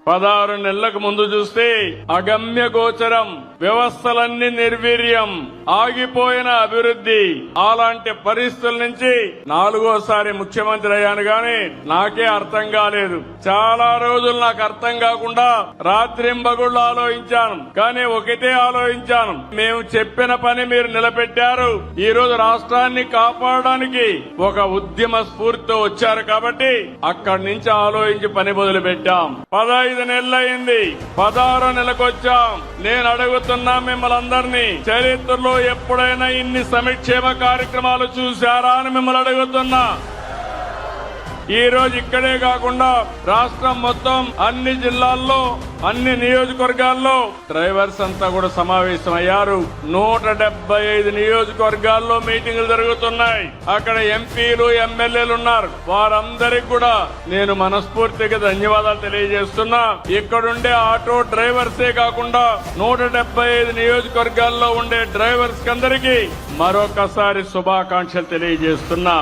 16 నెలలకు ముందు చూస్తే అగమ్య గోచరం, వ్యవస్థలన్నీ నిర్వీర్యం, ఆగిపోయిన అభివృద్ధి. అలాంటి పరిస్థితుల నుంచి 4వ ముఖ్యమంత్రి అయ్యాను గాని నాకే అర్థం కాలేదు. చాలా రోజులు నాకు అర్థం కాకుండా రాత్రింబగుళ్ళు ఆలోచించాను. కానీ ఒకటే ఆలోచించాను, మేము చెప్పిన పని మీరు నిలబెట్టారు. ఈ రోజు రాష్ట్రాన్ని కాపాడడానికి ఒక ఉద్యమ స్ఫూర్తితో వచ్చారు కాబట్టి అక్కడి నుంచి ఆలోచించి పని మొదలు పెట్టాం. 15 నెలలైంది, 16 నెలకు వచ్చాం. నేను అడుగుతున్నా మిమ్మల్ని అందరినీ, చరిత్రలో ఎప్పుడైనా ఇన్ని సంక్షేమ కార్యక్రమాలు చూశారా అని మిమ్మల్ని అడుగుతున్నా. ఈ రోజు ఇక్కడే కాకుండా రాష్ట్రం మొత్తం అన్ని జిల్లాల్లో, అన్ని నియోజకవర్గాల్లో డ్రైవర్స్ అంతా కూడా సమావేశమయ్యారు. 175 నియోజకవర్గాల్లో మీటింగులు జరుగుతున్నాయి. అక్కడ ఎంపీలు, ఎమ్మెల్యేలు ఉన్నారు. వారందరికీ కూడా నేను మనస్ఫూర్తిగా ధన్యవాదాలు తెలియజేస్తున్నా. ఇక్కడుండే ఆటో డ్రైవర్సే కాకుండా 175 నియోజకవర్గాల్లో ఉండే డ్రైవర్స్ అందరికీ మరొకసారి శుభాకాంక్షలు తెలియజేస్తున్నా.